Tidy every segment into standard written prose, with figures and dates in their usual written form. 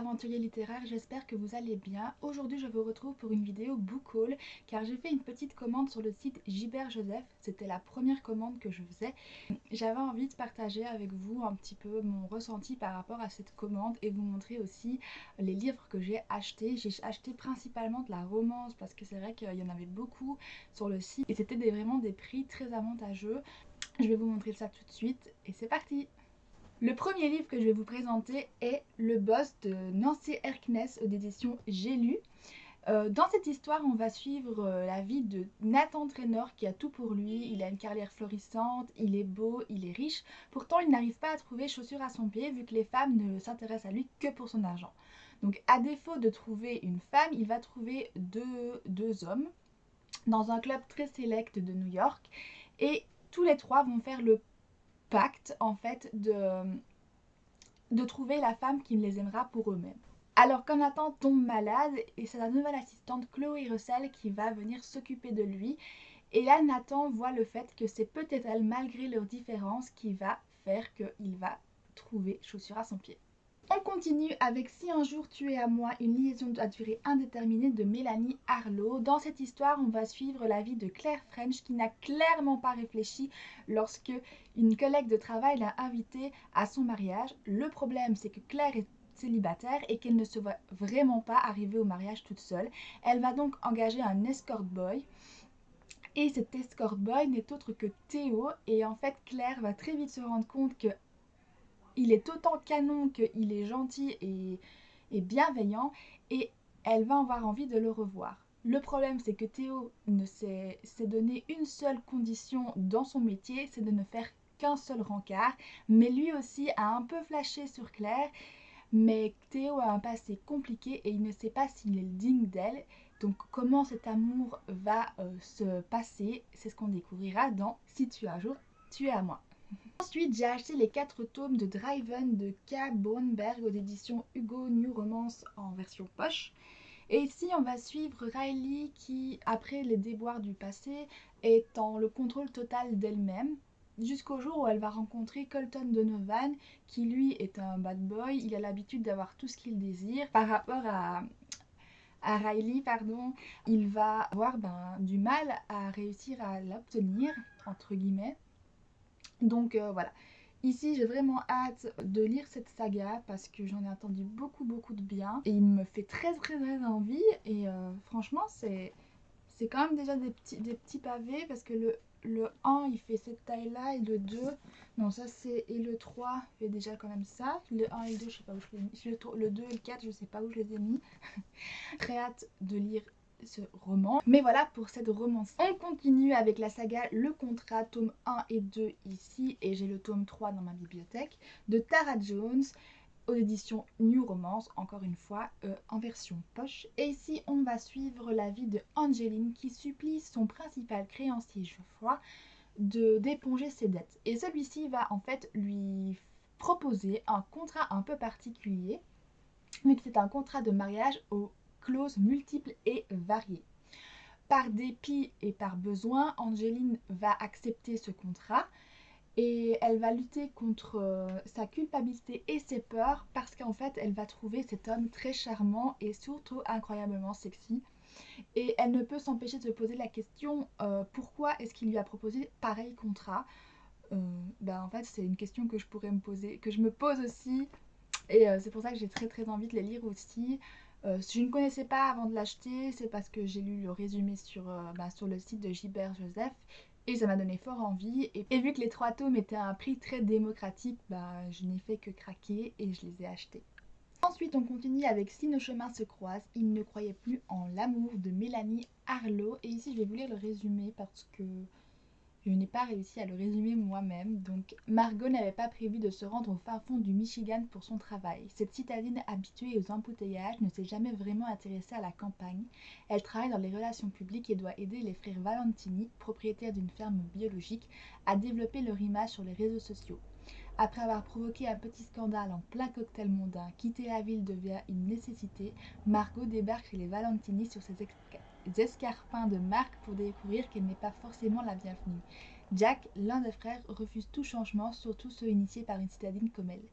aventuriers littéraires, j'espère que vous allez bien. Aujourd'hui je vous retrouve pour une vidéo book haul car j'ai fait une petite commande sur le site Gibert Joseph. C'était la première commande que je faisais. J'avais envie de partager avec vous un petit peu mon ressenti par rapport à cette commande et vous montrer aussi les livres que j'ai achetés. J'ai acheté principalement de la romance parce que c'est vrai qu'il y en avait beaucoup sur le site et c'était vraiment des prix très avantageux. Je vais vous montrer ça tout de suite et c'est parti! Le premier livre que je vais vous présenter est Le Boss de Nancy Erkness aux éditions J'ai lu. Dans cette histoire, on va suivre la vie de Nathan Traynor qui a tout pour lui. Il a une carrière florissante, il est beau, il est riche. Pourtant, il n'arrive pas à trouver chaussure à son pied vu que les femmes ne s'intéressent à lui que pour son argent. Donc, à défaut de trouver une femme, il va trouver deux hommes dans un club très sélect de New York. Et tous les trois vont faire le pacte en fait de trouver la femme qui les aimera pour eux-mêmes. Alors quand Nathan tombe malade, et c'est sa nouvelle assistante Chloé Russell qui va venir s'occuper de lui. Et là Nathan voit le fait que c'est peut-être elle, malgré leurs différences, qui va faire qu'il va trouver chaussure à son pied. On continue avec Si un jour tu es à moi, une liaison à durée indéterminée de Mélanie Harlow. Dans cette histoire, on va suivre la vie de Claire French qui n'a clairement pas réfléchi lorsque une collègue de travail l'a invitée à son mariage. Le problème, c'est que Claire est célibataire et qu'elle ne se voit vraiment pas arriver au mariage toute seule. Elle va donc engager un escort boy. Et cet escort boy n'est autre que Théo. Et en fait, Claire va très vite se rendre compte que il est autant canon qu'il est gentil et bienveillant, et elle va avoir envie de le revoir. Le problème, c'est que Théo s'est donné une seule condition dans son métier, c'est de ne faire qu'un seul rencard, mais lui aussi a un peu flashé sur Claire, mais Théo a un passé compliqué et il ne sait pas s'il est digne d'elle. Donc comment cet amour va se passer, c'est ce qu'on découvrira dans Si tu un jour tu es à moi. Ensuite, j'ai acheté les 4 tomes de Driven de K. Bornberg aux éditions Hugo New Romance en version poche. Et ici, on va suivre Riley qui, après les déboires du passé, est en le contrôle total d'elle-même, jusqu'au jour où elle va rencontrer Colton Donovan, qui lui est un bad boy. Il a l'habitude d'avoir tout ce qu'il désire. Par rapport à Riley, il va avoir du mal à réussir à l'obtenir, entre guillemets. Donc voilà, ici j'ai vraiment hâte de lire cette saga parce que j'en ai entendu beaucoup de bien et il me fait très envie. Et franchement c'est quand même déjà des petits pavés parce que le 1 il fait cette taille là et le 2, non ça c'est, et le 3 fait déjà quand même ça. Le 1 et le 2 je sais pas où je les ai mis, le 2 et le 4 je sais pas où je les ai mis. Très hâte de lire ce roman. Mais voilà pour cette romance. On continue avec la saga Le Contrat, tome 1 et 2 ici, et j'ai le tome 3 dans ma bibliothèque, de Tara Jones aux éditions New Romance, encore une fois en version poche. Et ici on va suivre la vie de Angeline qui supplie son principal créancier Geoffroy d'éponger ses dettes. Et celui-ci va en fait lui proposer un contrat un peu particulier, mais c'est un contrat de mariage aux clauses multiples et variées. Par dépit et par besoin, Angeline va accepter ce contrat et elle va lutter contre sa culpabilité et ses peurs parce qu'en fait elle va trouver cet homme très charmant et surtout incroyablement sexy. Et elle ne peut s'empêcher de se poser la question pourquoi est-ce qu'il lui a proposé pareil contrat. En fait c'est une question que je pourrais me poser, que je me pose aussi. Et c'est pour ça que j'ai très envie de les lire aussi. Si je ne connaissais pas avant de l'acheter, c'est parce que j'ai lu le résumé sur le site de Gibert Joseph et ça m'a donné fort envie. Et vu que les 3 tomes étaient à un prix très démocratique, je n'ai fait que craquer et je les ai achetés. Ensuite, on continue avec Si nos chemins se croisent, il ne croyait plus en l'amour de Mélanie Harlow. Et ici, je vais vous lire le résumé parce que je n'ai pas réussi à le résumer moi-même. Donc, Margot n'avait pas prévu de se rendre au fin fond du Michigan pour son travail. Cette citadine habituée aux embouteillages ne s'est jamais vraiment intéressée à la campagne. Elle travaille dans les relations publiques et doit aider les frères Valentini, propriétaires d'une ferme biologique, à développer leur image sur les réseaux sociaux. Après avoir provoqué un petit scandale en plein cocktail mondain, quitter la ville devient une nécessité. Margot débarque chez les Valentini sur ses escarpins de marque pour découvrir qu'elle n'est pas forcément la bienvenue. Jack, l'un des frères, refuse tout changement, surtout ceux initiés par une citadine comme elle.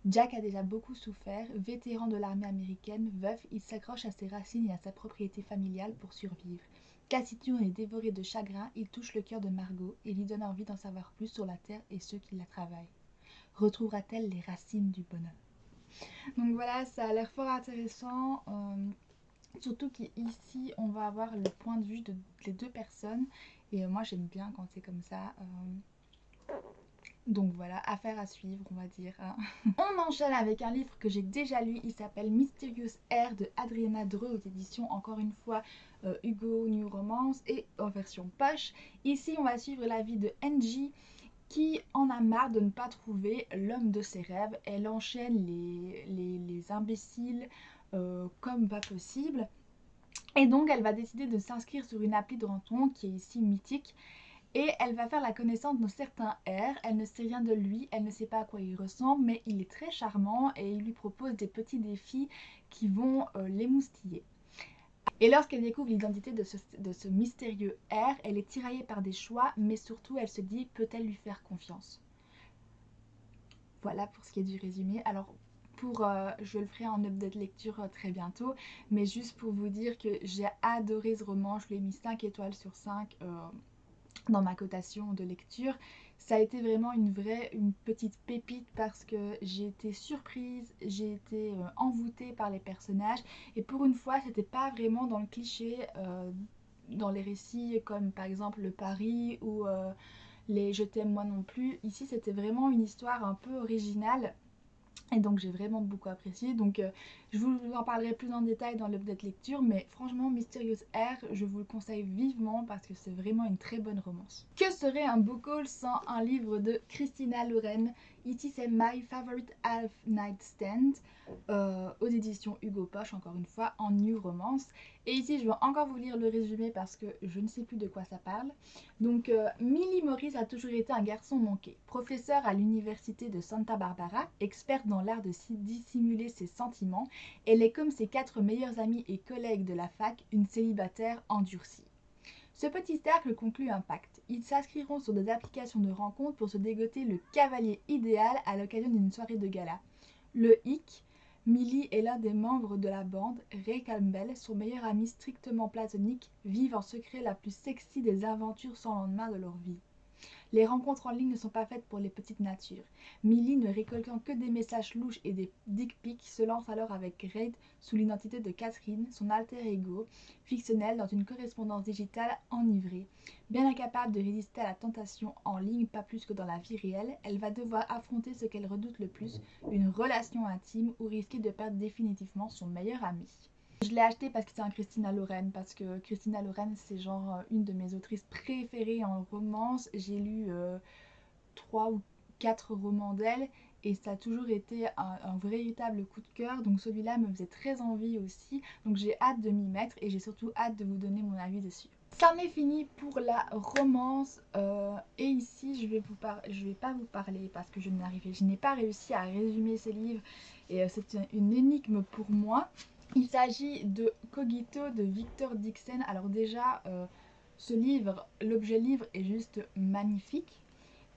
Jack a déjà beaucoup souffert, vétéran de l'armée américaine, veuf, il s'accroche à ses racines et à sa propriété familiale pour survivre. Taciturne et dévoré de chagrin, il touche le cœur de Margot et lui donne envie d'en savoir plus sur la terre et ceux qui la travaillent. Retrouvera-t-elle les racines du bonheur? Donc voilà, ça a l'air fort intéressant. Surtout qu'ici, on va avoir le point de vue des deux personnes. Et moi, j'aime bien quand c'est comme ça. Donc voilà, affaire à suivre, on va dire. Hein. On enchaîne avec un livre que j'ai déjà lu. Il s'appelle Mysterious Air de Adriana Dreux aux éditions, encore une fois, Hugo New Romance et en version poche. Ici, on va suivre la vie de Angie qui en a marre de ne pas trouver l'homme de ses rêves. Elle enchaîne les imbéciles comme pas possible. Et donc, elle va décider de s'inscrire sur une appli de rencontre qui est ici mythique. Et elle va faire la connaissance d'un certain R. Elle ne sait rien de lui, elle ne sait pas à quoi il ressemble, mais il est très charmant et il lui propose des petits défis qui vont l'émoustiller. Et lorsqu'elle découvre l'identité de ce mystérieux R, elle est tiraillée par des choix, mais surtout elle se dit, peut-elle lui faire confiance? Voilà pour ce qui est du résumé. Alors, je le ferai en update lecture très bientôt, mais juste pour vous dire que j'ai adoré ce roman, je lui ai mis 5 étoiles sur 5 dans ma cotation de lecture. Ça a été vraiment une petite pépite parce que j'ai été surprise, j'ai été envoûtée par les personnages et pour une fois c'était pas vraiment dans le cliché dans les récits comme par exemple le Paris ou les Je t'aime moi non plus. Ici c'était vraiment une histoire un peu originale. Et donc j'ai vraiment beaucoup apprécié. Donc je vous en parlerai plus en détail dans l'update lecture. Mais franchement, Mysterious Air, je vous le conseille vivement parce que c'est vraiment une très bonne romance. Que serait un book haul sans un livre de Christina Loren? Ici c'est My Favorite Half Night Stand aux éditions Hugo Poche, encore une fois, en new romance. Et ici je vais encore vous lire le résumé parce que je ne sais plus de quoi ça parle. Donc Millie Morris a toujours été un garçon manqué. Professeur à l'université de Santa Barbara, experte dans l'art de dissimuler ses sentiments, elle est comme ses 4 meilleurs amis et collègues de la fac, une célibataire endurcie. Ce petit cercle conclut un pacte. Ils s'inscriront sur des applications de rencontres pour se dégoter le cavalier idéal à l'occasion d'une soirée de gala. Le hic, Millie est l'un des membres de la bande. Ray Campbell, son meilleur ami strictement platonique, vivent en secret la plus sexy des aventures sans lendemain de leur vie. Les rencontres en ligne ne sont pas faites pour les petites natures. Millie, ne récoltant que des messages louches et des dick pics, se lance alors avec Reid sous l'identité de Catherine, son alter ego, fictionnel dans une correspondance digitale enivrée. Bien incapable de résister à la tentation en ligne, pas plus que dans la vie réelle, elle va devoir affronter ce qu'elle redoute le plus, une relation intime ou risquer de perdre définitivement son meilleur ami. Je l'ai acheté parce que c'est un Christina Loren, parce que Christina Loren c'est genre une de mes autrices préférées en romance. J'ai lu 3 ou 4 romans d'elle et ça a toujours été un véritable coup de cœur. Donc celui-là me faisait très envie aussi. Donc j'ai hâte de m'y mettre et j'ai surtout hâte de vous donner mon avis dessus. Ça m'est fini pour la romance et ici je vais pas vous parler parce que je n'ai pas réussi à résumer ces livres et c'est une énigme pour moi. Il s'agit de Cogito de Victor Dixon. Alors déjà, ce livre, l'objet livre est juste magnifique.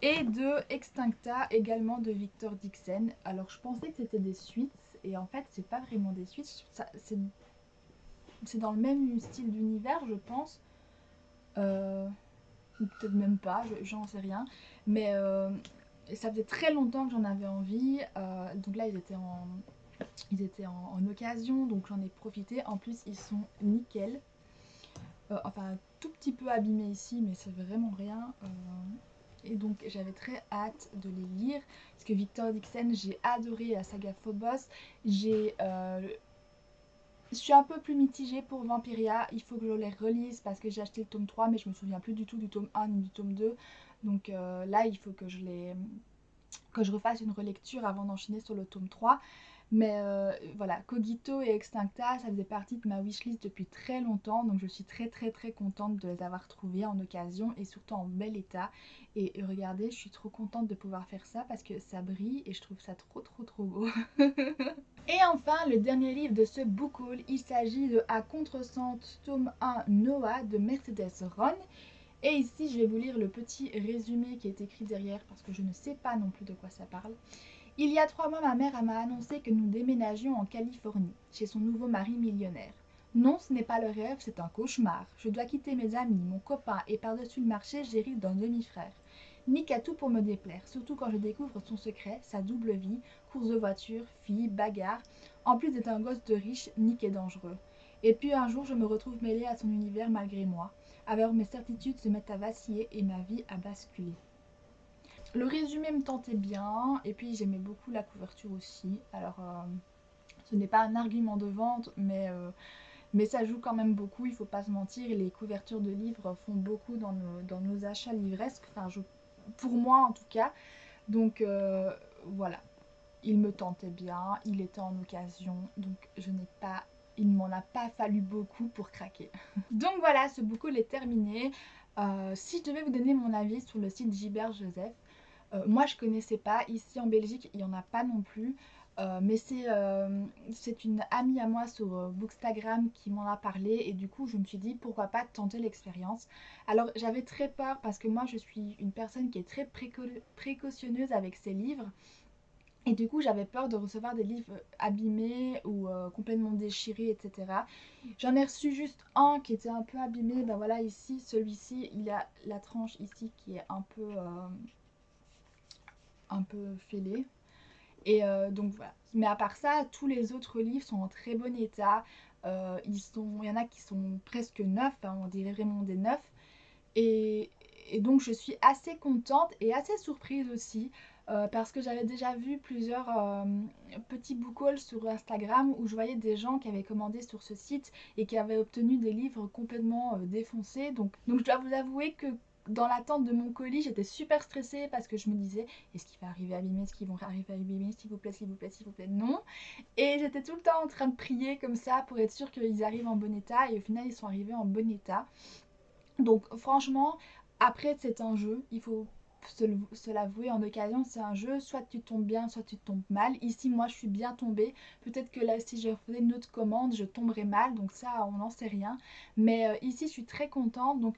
Et de Extincta, également de Victor Dixon. Alors je pensais que c'était des suites, et en fait c'est pas vraiment des suites. C'est dans le même style d'univers, je pense. Ou peut-être même pas, j'en sais rien. Mais ça faisait très longtemps que j'en avais envie. Donc là ils étaient en occasion, donc j'en ai profité. En plus, ils sont nickel. Enfin, un tout petit peu abîmés ici, mais c'est vraiment rien. Et donc, j'avais très hâte de les lire. Parce que Victor Dixon, j'ai adoré la saga Phobos. Je suis un peu plus mitigée pour Vampiria. Il faut que je les relise parce que j'ai acheté le tome 3, mais je me souviens plus du tout du tome 1 ni du tome 2. Donc là, il faut que je refasse une relecture avant d'enchaîner sur le tome 3. Mais voilà, Cogito et Extincta, ça faisait partie de ma wishlist depuis très longtemps. Donc je suis très contente de les avoir trouvés en occasion et surtout en bel état. Et regardez, je suis trop contente de pouvoir faire ça parce que ça brille et je trouve ça trop beau. Et enfin, le dernier livre de ce book haul, il s'agit de À Contresens, tome 1, Noah de Mercedes Ron. Et ici, je vais vous lire le petit résumé qui est écrit derrière parce que je ne sais pas non plus de quoi ça parle. Il y a 3 mois, ma mère m'a annoncé que nous déménagions en Californie, chez son nouveau mari millionnaire. Non, ce n'est pas le rêve, c'est un cauchemar. Je dois quitter mes amis, mon copain, et par-dessus le marché, j'hérite d'un demi-frère. Nick a tout pour me déplaire, surtout quand je découvre son secret, sa double vie, course de voiture, filles, bagarres. En plus d'être un gosse de riche, Nick est dangereux. Et puis un jour, je me retrouve mêlée à son univers malgré moi. Alors mes certitudes se mettent à vaciller et ma vie à basculer. Le résumé me tentait bien, et puis j'aimais beaucoup la couverture aussi. Alors, ce n'est pas un argument de vente, mais ça joue quand même beaucoup, il ne faut pas se mentir. Les couvertures de livres font beaucoup dans nos achats livresques, enfin, pour moi en tout cas. Donc, voilà, il me tentait bien, il était en occasion, donc il ne m'en a pas fallu beaucoup pour craquer. Donc voilà, ce book haul est terminé. Si je devais vous donner mon avis sur le site Gilbert Joseph, moi je connaissais pas, ici en Belgique il n'y en a pas non plus, mais c'est une amie à moi sur Bookstagram qui m'en a parlé et du coup je me suis dit pourquoi pas tenter l'expérience. Alors j'avais très peur parce que moi je suis une personne qui est très précautionneuse avec ses livres. Et du coup, j'avais peur de recevoir des livres abîmés ou complètement déchirés, etc. J'en ai reçu juste un qui était un peu abîmé. Ben voilà, ici, celui-ci, il a la tranche ici qui est un peu fêlée. Et donc voilà. Mais à part ça, tous les autres livres sont en très bon état. Il y en a qui sont presque neufs, hein, on dirait vraiment des neufs. Et, et donc je suis assez contente et assez surprise aussi parce que j'avais déjà vu plusieurs petits book hauls sur Instagram où je voyais des gens qui avaient commandé sur ce site et qui avaient obtenu des livres complètement défoncés. Donc je dois vous avouer que dans l'attente de mon colis, j'étais super stressée parce que je me disais est-ce qu'il va arriver abîmé, est-ce qu'ils vont arriver abîmés, s'il vous plaît, s'il vous plaît, s'il vous plaît, non. Et j'étais tout le temps en train de prier comme ça pour être sûre qu'ils arrivent en bon état et au final ils sont arrivés en bon état. Donc franchement, après c'est un jeu, il faut se l'avouer, en occasion c'est un jeu, soit tu tombes bien, soit tu tombes mal. Ici moi je suis bien tombée, peut-être que là si je faisais une autre commande je tomberais mal, donc ça on n'en sait rien. Mais ici je suis très contente, donc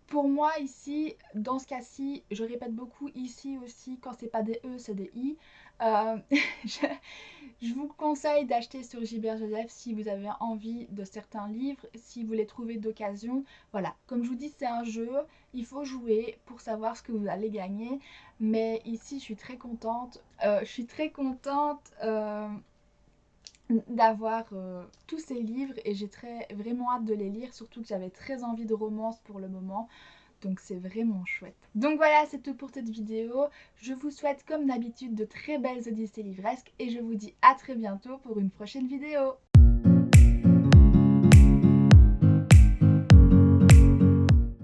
pour moi ici, dans ce cas-ci, je répète beaucoup ici aussi, quand c'est pas des E c'est des I. Euh, je, je vous conseille d'acheter sur Gilbert Joseph si vous avez envie de certains livres, si vous les trouvez d'occasion. Voilà, comme je vous dis, c'est un jeu, il faut jouer pour savoir ce que vous allez gagner. Mais ici, je suis très contente. D'avoir tous ces livres et j'ai vraiment hâte de les lire, surtout que j'avais très envie de romance pour le moment. Donc c'est vraiment chouette. Donc voilà, c'est tout pour cette vidéo. Je vous souhaite comme d'habitude de très belles odyssées livresques et je vous dis à très bientôt pour une prochaine vidéo.